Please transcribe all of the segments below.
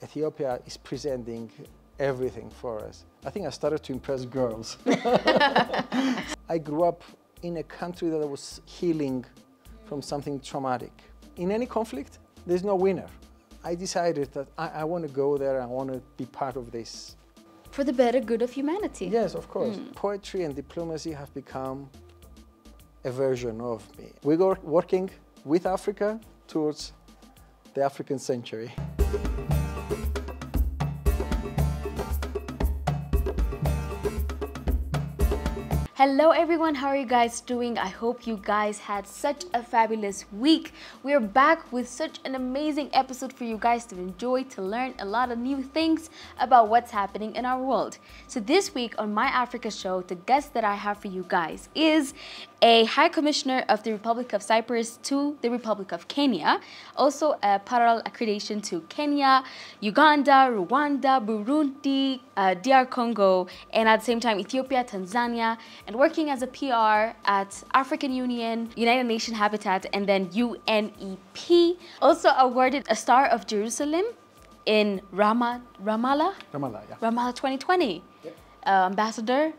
Ethiopia is presenting everything for us. I think I started to impress girls. I grew up in a country that was healing from something traumatic. In any conflict, there's no winner. I decided that I want to go there, I want to be part of this. For the better good of humanity. Yes, of course. Poetry and diplomacy have become a version of me. We're working with Africa towards the African century. Hello everyone, how are you guys doing? I hope you guys had such a fabulous week. We're back with such an amazing episode for you guys to enjoy, to learn a lot of new things about what's happening in our world. So this week on My Africa Show, the guest that I have for you guys is a High Commissioner of the Republic of Cyprus to the Republic of Kenya, also a parallel accreditation to Kenya, Uganda, Rwanda, Burundi, DR Congo, and at the same time Ethiopia, Tanzania, and working as a PR at African Union, United Nations Habitat, and then UNEP. Also awarded a Star of Jerusalem in Ramallah? Ramallah, yeah. Ramallah 2020. Yep. Ambassador,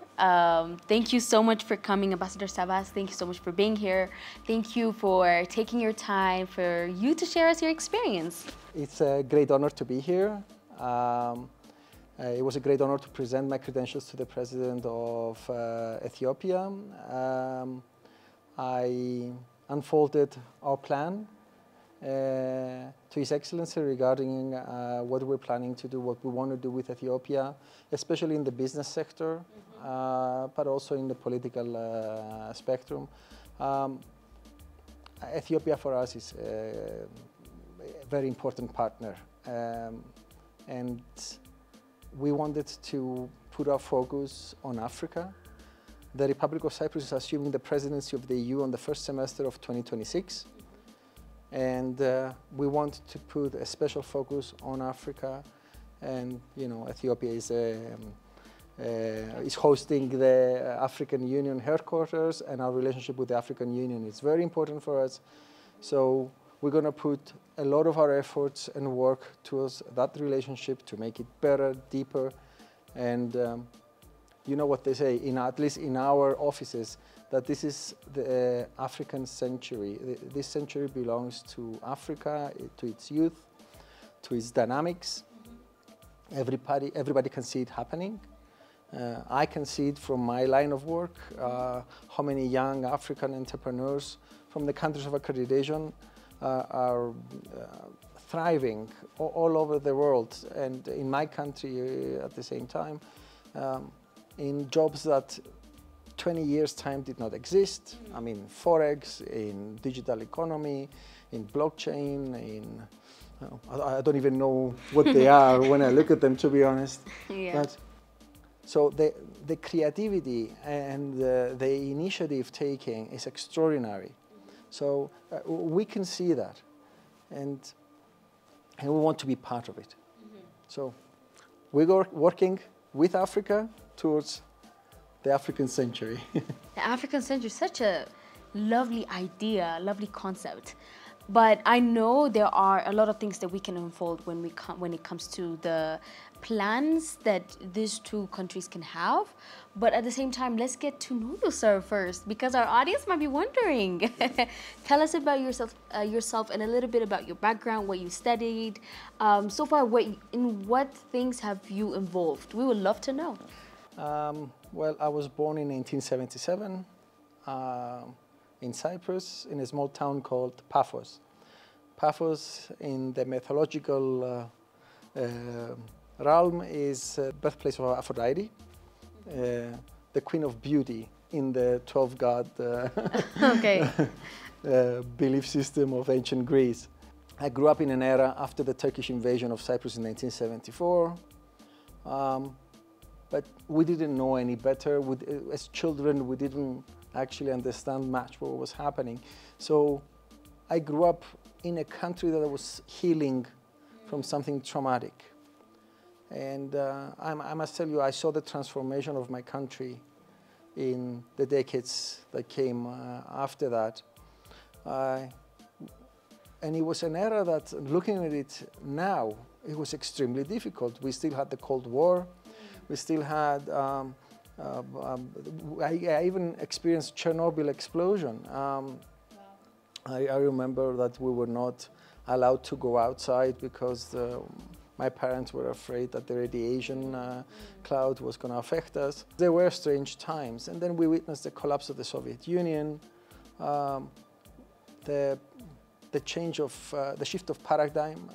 thank you so much for coming, Ambassador Savas. Thank you so much for being here. Thank you for taking your time for you to share us your experience. It's a great honor to be here. It was a great honor to present my credentials to the President of Ethiopia. I unfolded our plan to His Excellency regarding what we're planning to do, what we want to do with Ethiopia, especially in the business sector, but also in the political spectrum. Ethiopia for us is a very important partner, and we wanted to put our focus on Africa. The Republic of Cyprus is assuming the presidency of the EU on the first semester of 2026. And we want to put a special focus on Africa. And, you know, Ethiopia is hosting the African Union headquarters, and our relationship with the African Union is very important for us. So we're going to put a lot of our efforts and work towards that relationship to make it better, deeper. And you know what they say, at least in our offices, that this is the African century. This century belongs to Africa, to its youth, to its dynamics. Everybody can see it happening. I can see it from my line of work, how many young African entrepreneurs from the countries of accreditation are thriving all over the world, and in my country at the same time, in jobs that 20 years' time did not exist. I mean, Forex, in digital economy, in blockchain, I don't even know what they are when I look at them, to be honest. Yeah. But, so the creativity and the initiative taking is extraordinary. So we can see that, and we want to be part of it. So we're working with Africa towards the African century. The African century is such a lovely idea, lovely concept. But I know there are a lot of things that we can unfold when it comes to the plans that these two countries can have. But at the same time, let's get to know you, sir, first, because our audience might be wondering. Tell us about yourself and a little bit about your background, what you studied. So far, in what things have you involved? We would love to know. Well, I was born in 1977 in Cyprus, in a small town called Paphos. Paphos, in the mythological realm, is birthplace of Aphrodite, the queen of beauty in the 12-god belief system of ancient Greece. I grew up in an era after the Turkish invasion of Cyprus in 1974. But we didn't know any better. As children, we didn't actually understand much what was happening. So I grew up in a country that was healing from something traumatic. And I must tell you, I saw the transformation of my country in the decades that came after that. And it was an era that, looking at it now, it was extremely difficult. We still had the Cold War. We still had, I even experienced Chernobyl explosion. I remember that we were not allowed to go outside because my parents were afraid that the radiation cloud was going to affect us. There were strange times. And then we witnessed the collapse of the Soviet Union, the change of, the shift of paradigm,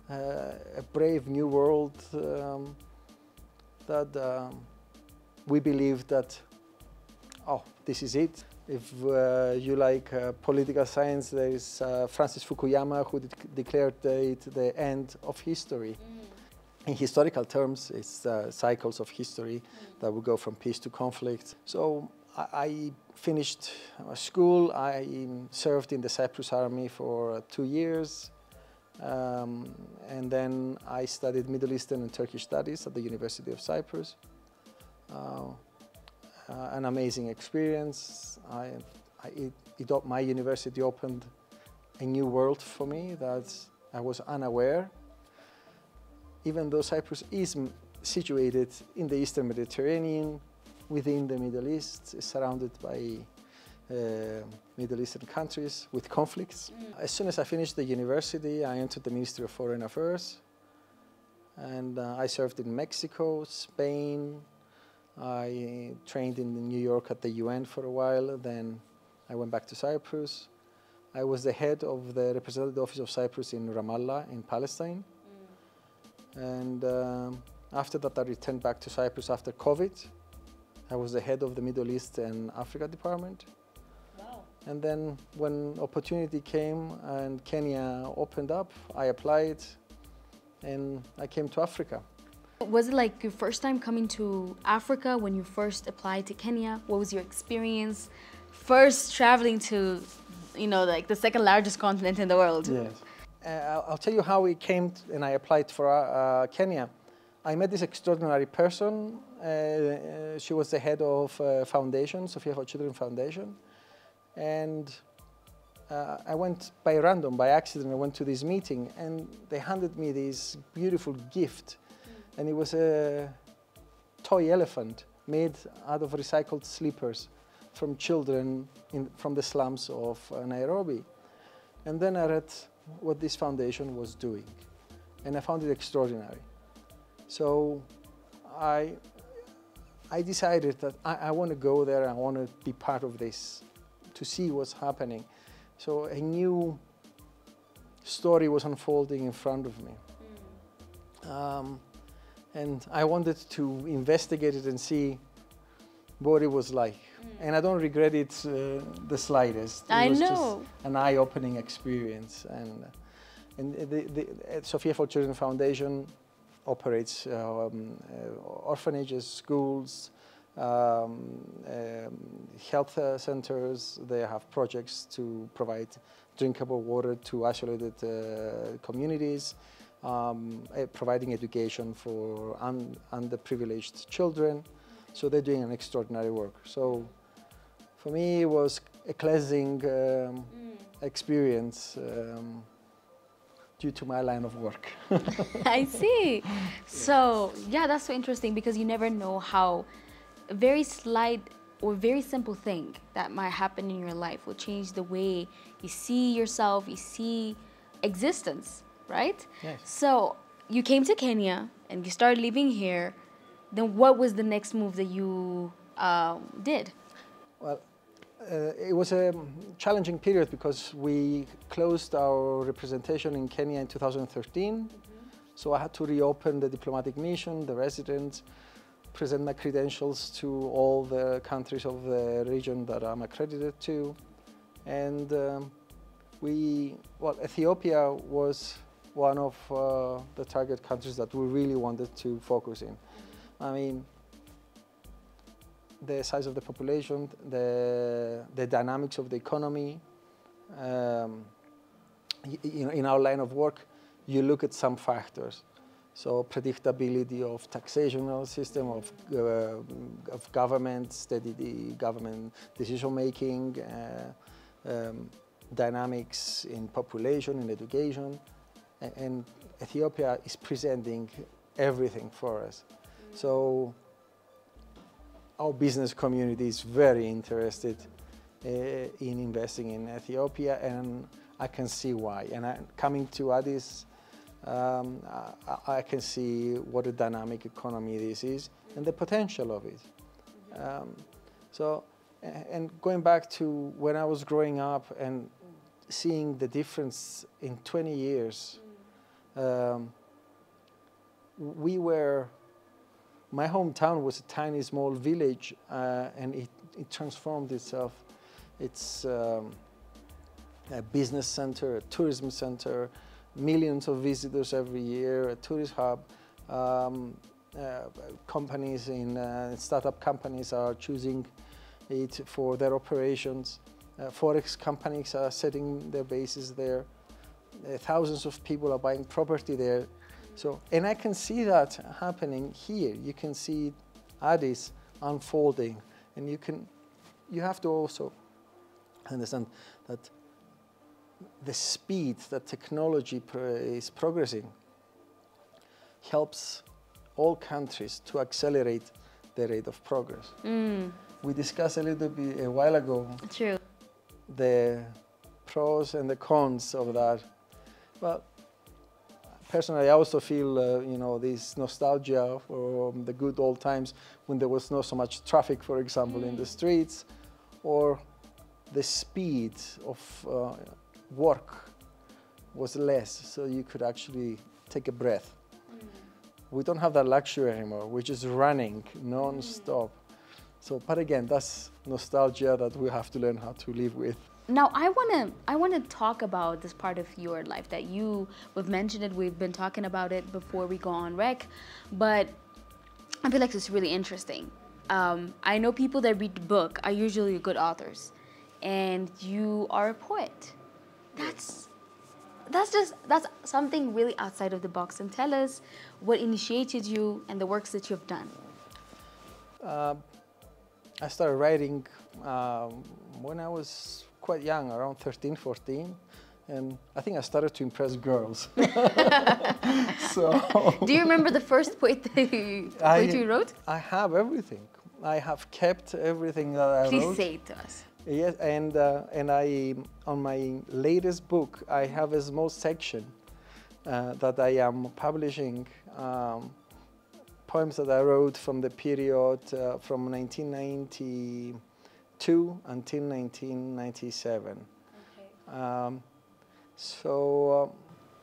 a brave new world that we believed that, oh, this is it. If you like political science, there is Francis Fukuyama who declared it the end of history. In historical terms, it's cycles of history that will go from peace to conflict. So I finished school. I served in the Cyprus army for 2 years. And then I studied Middle Eastern and Turkish studies at the University of Cyprus. An amazing experience. My university opened a new world for me that I was unaware. Even though Cyprus is situated in the Eastern Mediterranean, within the Middle East, surrounded by Middle Eastern countries with conflicts. As soon as I finished the university, I entered the Ministry of Foreign Affairs, and I served in Mexico, Spain. I trained in New York at the UN for a while, then I went back to Cyprus. I was the head of the Representative Office of Cyprus in Ramallah, in Palestine. And after that, I returned back to Cyprus after COVID. I was the head of the Middle East and Africa department. Wow. And then when opportunity came and Kenya opened up, I applied and I came to Africa. Was it like your first time coming to Africa when you first applied to Kenya? What was your experience first traveling to, you know, like the second largest continent in the world? Yes. I'll tell you how it came and I applied for Kenya. I met this extraordinary person. She was the head of foundation, Sophia for Children Foundation. And I went by random, by accident, I went to this meeting and they handed me this beautiful gift. And it was a toy elephant made out of recycled slippers from children from the slums of Nairobi. And then I read what this foundation was doing, and I found it extraordinary. So I decided that I want to go there, I want to be part of this, to see what's happening. So a new story was unfolding in front of me. And I wanted to investigate it and see what it was like. And I don't regret it the slightest. It was just an eye-opening experience. And the Sophia for Children Foundation operates orphanages, schools, health centers. They have projects to provide drinkable water to isolated communities. Providing education for underprivileged children. So they're doing an extraordinary work. So for me, it was a cleansing experience due to my line of work. I see. So yeah, that's so interesting because you never know how a very slight or very simple thing that might happen in your life will change the way you see yourself, you see existence. Right? Yes. So you came to Kenya and you started living here. Then what was the next move that you did? Well, it was a challenging period because we closed our representation in Kenya in 2013. So I had to reopen the diplomatic mission, the residence, present my credentials to all the countries of the region that I'm accredited to. And Ethiopia was one of the target countries that we really wanted to focus in. I mean, the size of the population, the dynamics of the economy. In our line of work, you look at some factors. So predictability of taxational system, of government, steady government decision making, dynamics in population, in education. and Ethiopia is presenting everything for us. So our business community is very interested in investing in Ethiopia, and I can see why. And coming to Addis, I can see what a dynamic economy this is and the potential of it. And going back to when I was growing up and seeing the difference in 20 years, my hometown was a tiny, small village, and it transformed itself. It's a business center, a tourism center, millions of visitors every year, a tourist hub. Companies startup companies are choosing it for their operations. Forex companies are setting their bases there. Thousands of people are buying property there. So, and I can see that happening here. You can see Addis unfolding, and you have to also understand that the speed that technology is progressing helps all countries to accelerate the rate of progress. We discussed a little bit a while ago. True. The pros and the cons of that. Well, personally, I also feel, this nostalgia for the good old times when there was not so much traffic, for example, in the streets, or the speed of work was less, so you could actually take a breath. We don't have that luxury anymore. We're just running non-stop. So, but again, that's nostalgia that we have to learn how to live with. Now, I wanna talk about this part of your life that we've mentioned it. We've been talking about it before we go on rec, but I feel like it's really interesting. I know people that read the book are usually good authors, and you are a poet. That's something really outside of the box. And tell us what initiated you and the works that you've done. I started writing when I was quite young, around 13, 14. And I think I started to impress girls. So, do you remember the first poetry you wrote? I have everything. I have kept everything that I wrote. Please say it to us. Yes, and I, on my latest book, I have a small section that I am publishing poems that I wrote from the period from 1992 until 1997. Okay.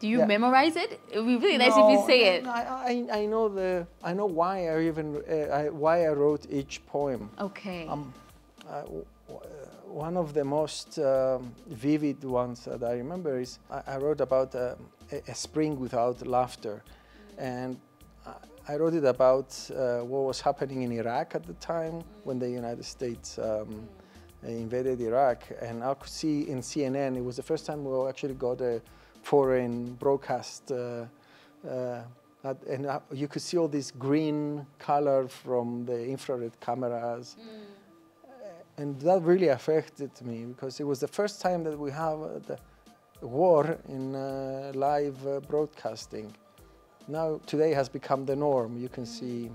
Do you memorize it? It would be really nice if you say it. I know why I wrote each poem. Okay. One of the most vivid ones that I remember is I wrote about a spring without laughter, and I wrote it about what was happening in Iraq at the time when the United States invaded Iraq, and I could see in CNN, it was the first time we actually got a foreign broadcast, and you could see all this green color from the infrared cameras. And that really affected me because it was the first time that we have the war in live broadcasting. Now, today has become the norm. You can see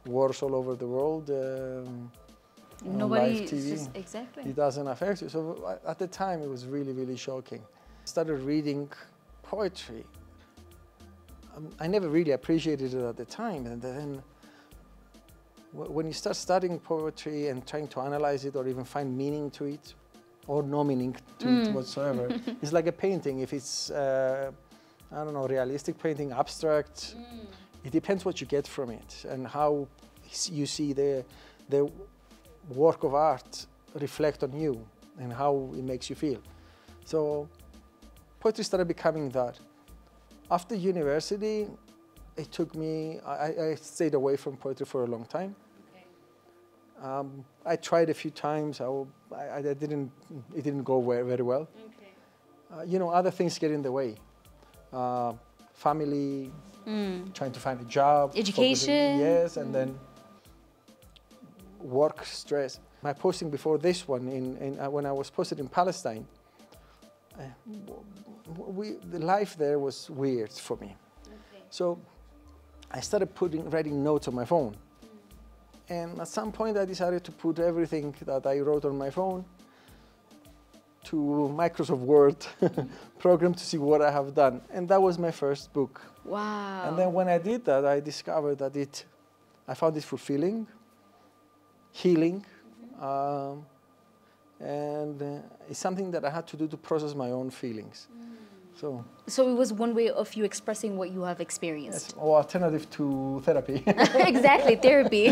wars all over the world. Nobody, live TV. Exactly. It doesn't affect you. So at the time, it was really, really shocking. I started reading poetry. I never really appreciated it at the time, and then when you start studying poetry and trying to analyze it or even find meaning to it, or no meaning to it whatsoever, it's like a painting. If it's, I don't know, realistic painting, abstract, it depends what you get from it and how you see the work of art reflect on you and how it makes you feel. So poetry started becoming that. After university, it took me, I stayed away from poetry for a long time. Okay. I tried a few times. It didn't go very well. Okay. Other things get in the way. Family, trying to find a job. Education. Yes, and then work stress. My posting before this one, when I was posted in Palestine, the life there was weird for me. Okay. So I started writing notes on my phone. And at some point I decided to put everything that I wrote on my phone to Microsoft Word program to see what I have done. And that was my first book. Wow. And then when I did that, I discovered that I found it fulfilling, healing, and it's something that I had to do to process my own feelings. So it was one way of you expressing what you have experienced. Yes, or alternative to therapy. Exactly, therapy.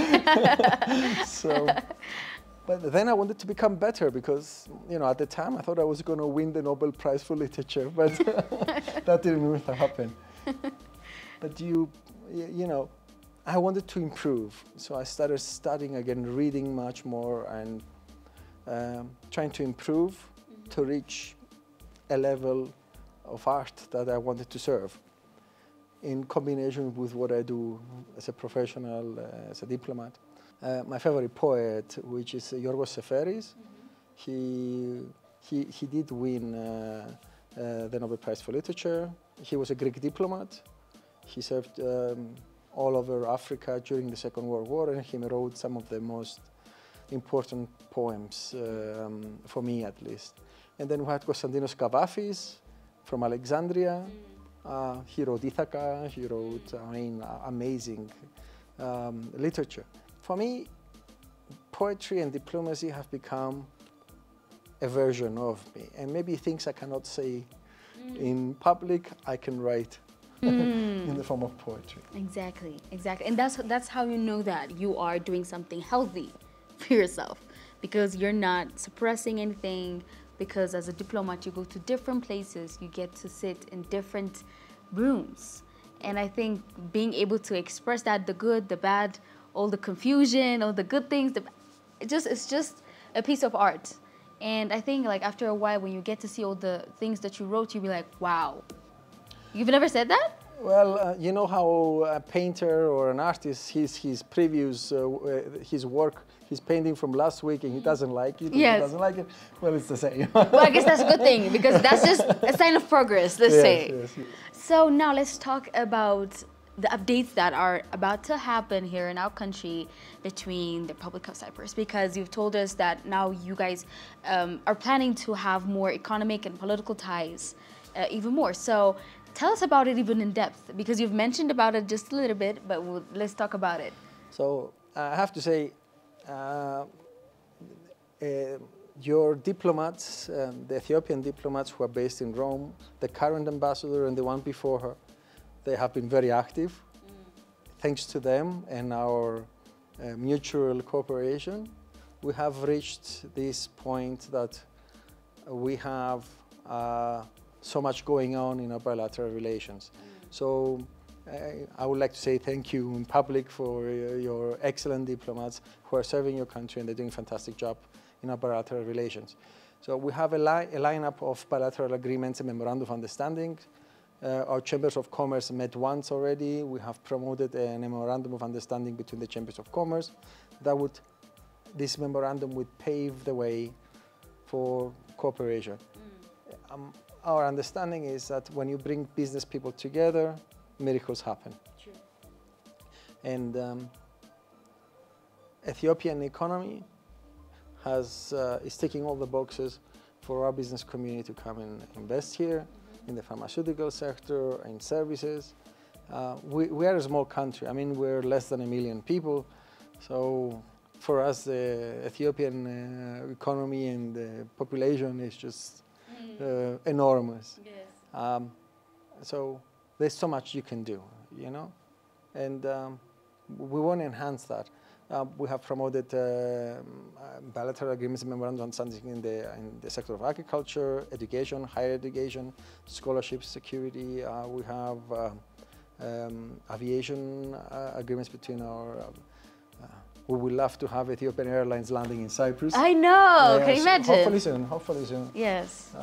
But then I wanted to become better because, at the time I thought I was going to win the Nobel Prize for Literature, but that didn't happen. But I wanted to improve, so I started studying again, reading much more, and trying to improve to reach a level of art that I wanted to serve, in combination with what I do as a professional, as a diplomat. My favorite poet, which is Yorgos Seferis, he did win the Nobel Prize for Literature. He was a Greek diplomat. He served all over Africa during the Second World War, and he wrote some of the most important poems, for me at least. And then we had Konstantinos Kavafis from Alexandria. He wrote Ithaca, he wrote, amazing literature. For me, poetry and diplomacy have become a version of me. And maybe things I cannot say in public, I can write in the form of poetry. Exactly, exactly. And that's how you know that you are doing something healthy for yourself, because you're not suppressing anything, because as a diplomat you go to different places, you get to sit in different rooms. And I think being able to express that, the good, the bad, all the confusion, all the good things, it's just a piece of art. And I think like after a while, when you get to see all the things that you wrote, you'll be like, wow. You've never said that? Well, you know how a painter or an artist, his previous, his work, his painting from last week, and he doesn't like it, yes. He doesn't like it, well, it's the same. Well, I guess that's a good thing, because that's just a sign of progress, let's say. Yes, yes. So now let's talk about the updates that are about to happen here in our country between the Republic of Cyprus, because you've told us that now you guys are planning to have more economic and political ties even more. So tell us about it even in depth, because you've mentioned about it just a little bit, but let's talk about it. So I have to say, your diplomats, the Ethiopian diplomats who are based in Rome, the current ambassador and the one before her, they have been very active. Thanks to them and our mutual cooperation, we have reached this point that we have so much going on in our bilateral relations. So I would like to say thank you in public for your excellent diplomats who are serving your country, and they're doing a fantastic job in our bilateral relations. So we have a lineup of bilateral agreements and memorandum of understanding. Our chambers of commerce met once already. We have promoted a memorandum of understanding between the chambers of commerce. This memorandum would pave the way for cooperation. Our understanding is that when you bring business people together, miracles happen. True. And Ethiopian economy is ticking all the boxes for our business community to come and invest here, in the pharmaceutical sector, in services. We are a small country. I mean, we're less than 1 million people. So for us, the Ethiopian economy and the population is just enormous. Yes. So there's so much you can do, you know? And we want to enhance that. We have promoted bilateral agreements and memorandum of understanding in the sector of agriculture, education, higher education, scholarships, security. We have aviation agreements between our. We would love to have Ethiopian Airlines landing in Cyprus. I know. Yes, can you imagine? Hopefully soon. Hopefully soon. Yes.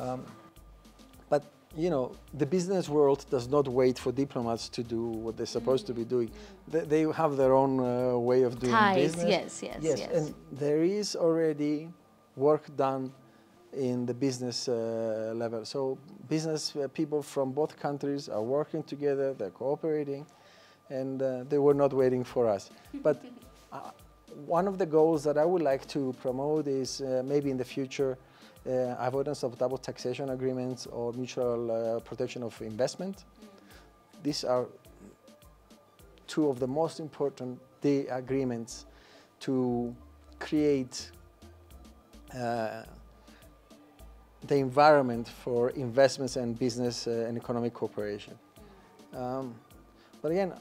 But you know, the business world does not wait for diplomats to do what they're supposed to be doing. They have their own way of doing Ties, business. yes. And there is already work done in the business level. So business people from both countries are working together, they're cooperating, and they were not waiting for us. But one of the goals that I would like to promote is maybe in the future avoidance of double taxation agreements or mutual protection of investment. These are two of the most important agreements to create the environment for investments and business and economic cooperation. But again,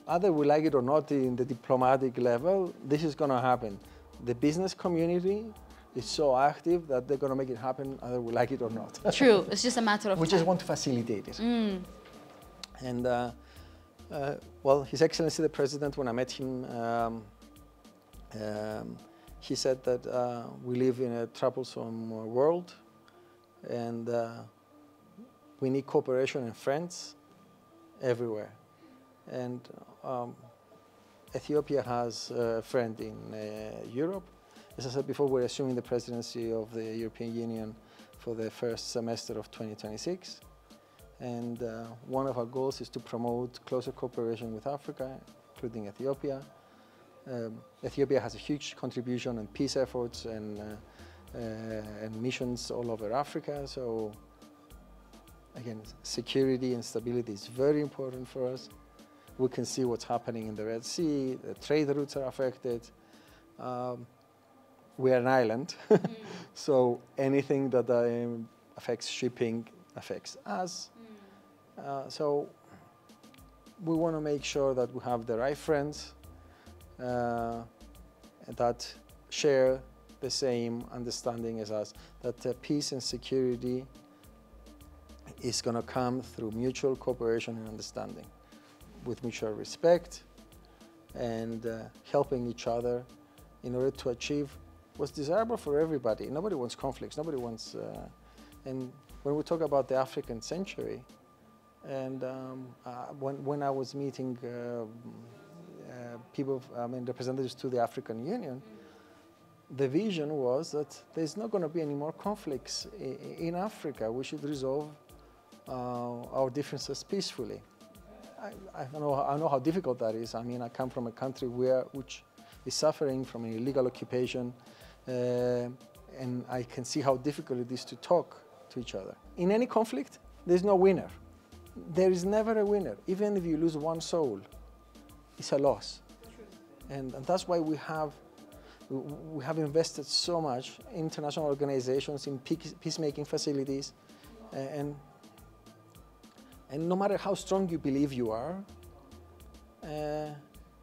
either we like it or not, in the diplomatic level, this is going to happen. The business community is so active that they're going to make it happen, either we like it or not. True. It's just a matter of time. We just want to facilitate it. And well, His Excellency the President, when I met him, he said that we live in a troublesome world, and we need cooperation and friends everywhere. And Ethiopia has a friend in Europe. As I said before, we're assuming the presidency of the European Union for the first semester of 2026. And one of our goals is to promote closer cooperation with Africa, including Ethiopia. Ethiopia has a huge contribution in peace efforts and missions all over Africa. So again, security and stability is very important for us. We can see what's happening in the Red Sea. The trade routes are affected. We are an island, so anything that affects shipping affects us. So we want to make sure that we have the right friends that share the same understanding as us, that peace and security is going to come through mutual cooperation and understanding, with mutual respect and helping each other in order to achieve what's desirable for everybody. Nobody wants conflicts, nobody wants, and when we talk about the African century, and when I was meeting people, representatives to the African Union, the vision was that there's not going to be any more conflicts in Africa. We should resolve our differences peacefully. I know how difficult that is. I mean, I come from a country which is suffering from an illegal occupation, and I can see how difficult it is to talk to each other. In any conflict, there's no winner. There is never a winner. Even if you lose one soul, it's a loss. And that's why we have invested so much in international organizations, in peacemaking facilities, and no matter how strong you believe you are,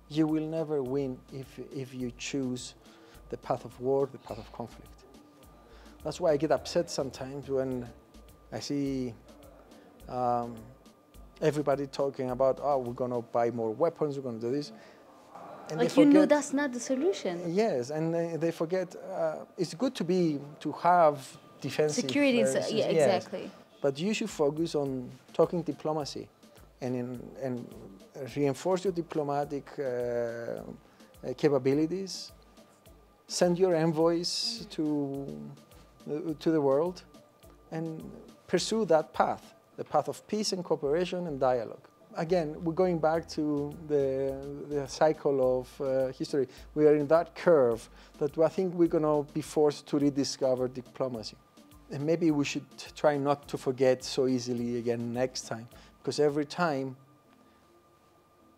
you will never win if you choose the path of war, the path of conflict. That's why I get upset sometimes when I see everybody talking about, oh, we're going to buy more weapons, we're going to do this. And like, you know that's not the solution. Yes, and they forget it's good to have defensive security. Yeah, exactly. Yes, but you should focus on talking diplomacy, and reinforce your diplomatic capabilities. Send your envoys to the world, and pursue that path, the path of peace and cooperation and dialogue. Again, we're going back to the cycle of history. We are in that curve that I think we're going to be forced to rediscover diplomacy. And maybe we should try not to forget so easily again next time, because every time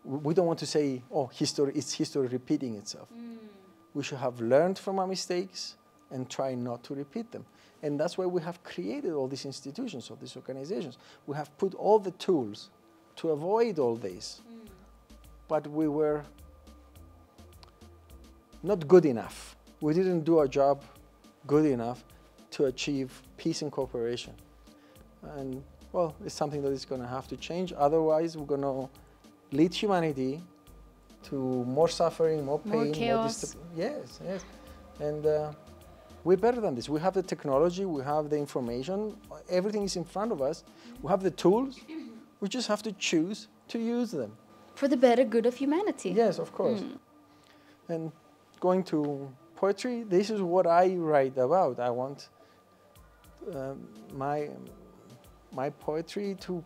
we don't want to say, oh, it's history repeating itself. We should have learned from our mistakes and try not to repeat them. And that's why we have created all these institutions, all these organizations. We have put all the tools to avoid all this, but we were not good enough. We didn't do our job good enough to achieve peace and cooperation. And well, it's something that is going to have to change. Otherwise, we're going to lead humanity to more suffering, more pain, more chaos. Yes. And we're better than this. We have the technology, we have the information, everything is in front of us. We have the tools. We just have to choose to use them. For the better good of humanity. Yes, of course. And going to poetry, this is what I write about. I want my poetry to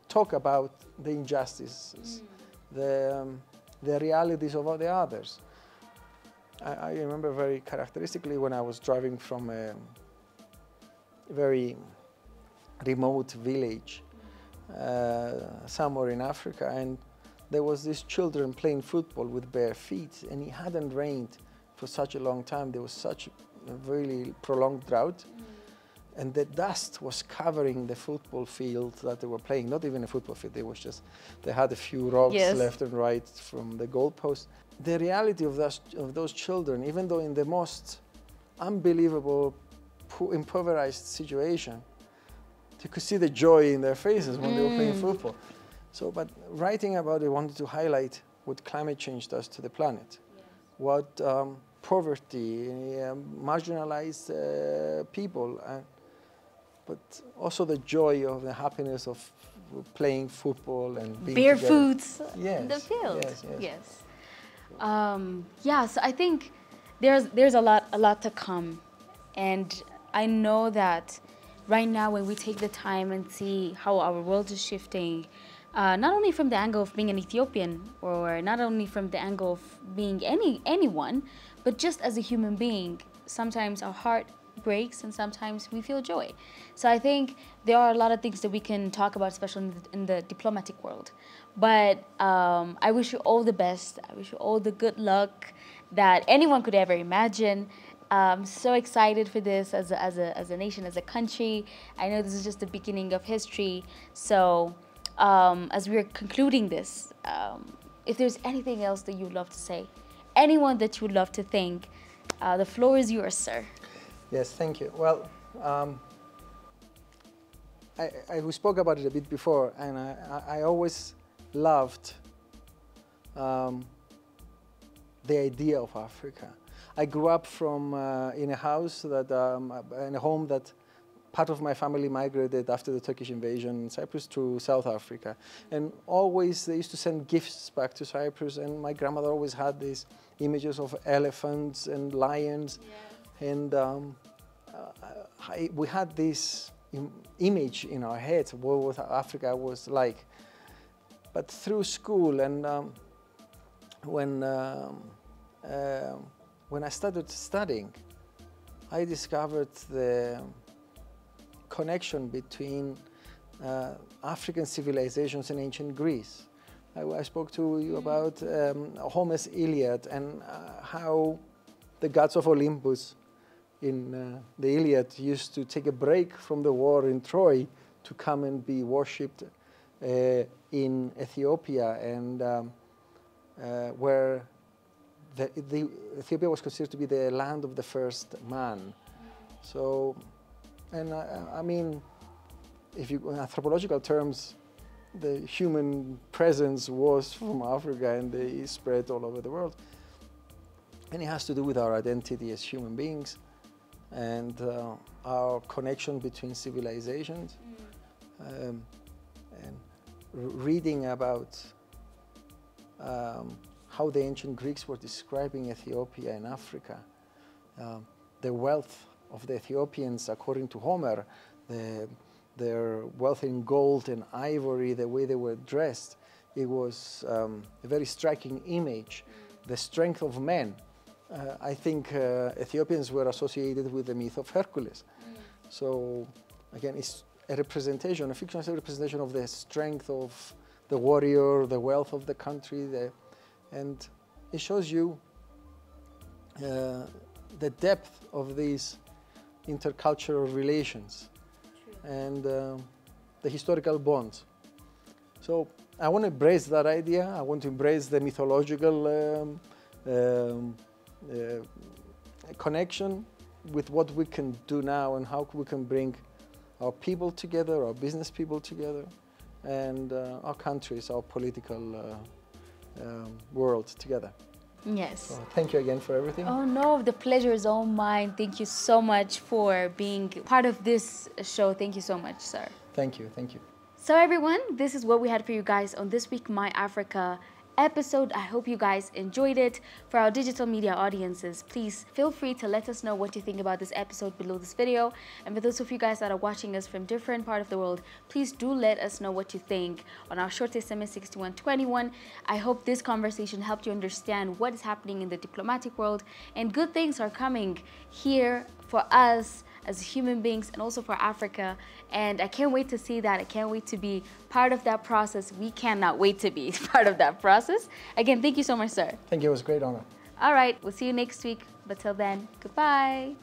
talk about the injustices, the realities of the others. I remember very characteristically when I was driving from a very remote village somewhere in Africa, and there was these children playing football with bare feet, and it hadn't rained for such a long time. There was such a really prolonged drought, and the dust was covering the football field that they were playing. Not even a football field, they had a few rocks left and right from the goalpost. The reality of those children, even though in the most unbelievable, impoverished situation, you could see the joy in their faces when they were playing football. So, but writing about it, I wanted to highlight what climate change does to the planet, what poverty, marginalized people, but also the joy of the happiness of playing football and being barefoots in the field. Yes. Yeah, so I think there's a lot to come, and I know that right now when we take the time and see how our world is shifting, not only from the angle of being an Ethiopian, or not only from the angle of being anyone, but just as a human being, sometimes our heart breaks and sometimes we feel joy. So I think there are a lot of things that we can talk about, especially in the diplomatic world. But I wish you all the best. I wish you all the good luck that anyone could ever imagine. I'm so excited for this as a nation, as a country. I know this is just the beginning of history. So as we're concluding this, if there's anything else that you'd love to say, anyone that you would love to thank, the floor is yours, sir. Yes, thank you. Well, we spoke about it a bit before, and I always loved the idea of Africa. I grew up in a house in a home that part of my family migrated after the Turkish invasion in Cyprus to South Africa. And always they used to send gifts back to Cyprus, and my grandmother always had these images of elephants and lions. And we had this image in our heads of what Africa was like. But through school and when I started studying, I discovered the connection between African civilizations and ancient Greece. I spoke to you about Homer's Iliad and how the gods of Olympus in the Iliad used to take a break from the war in Troy to come and be worshipped in Ethiopia, and where Ethiopia was considered to be the land of the first man. So, and I mean, if you, in anthropological terms, the human presence was from Africa and they spread all over the world. And it has to do with our identity as human beings and our connection between civilizations. And reading about how the ancient Greeks were describing Ethiopia and Africa, the wealth of the Ethiopians, according to Homer, their wealth in gold and ivory, the way they were dressed, it was a very striking image. The strength of men. I think Ethiopians were associated with the myth of Hercules. So again, it's a representation, a fictional representation of the strength of the warrior, the wealth of the country, and it shows you the depth of these intercultural relations and the historical bonds. So I want to embrace that idea. I want to embrace the mythological connection with what we can do now and how we can bring our people together, our business people together, and our countries, our political world together. Yes. So thank you again for everything. Oh no, the pleasure is all mine. Thank you so much for being part of this show. Thank you so much, sir. Thank you, thank you. So everyone, this is what we had for you guys on This Week My Africa episode. I hope you guys enjoyed it. For our digital media audiences, please feel free to let us know what you think about this episode below this video. And for those of you guys that are watching us from different part of the world, please do let us know what you think on our short SMS 6121. I hope this conversation helped you understand what is happening in the diplomatic world, and good things are coming here for us as human beings and also for Africa. And I can't wait to see that. I can't wait to be part of that process. We cannot wait to be part of that process. Again, thank you so much, sir. Thank you. It was a great honor. All right, we'll see you next week. But till then, goodbye.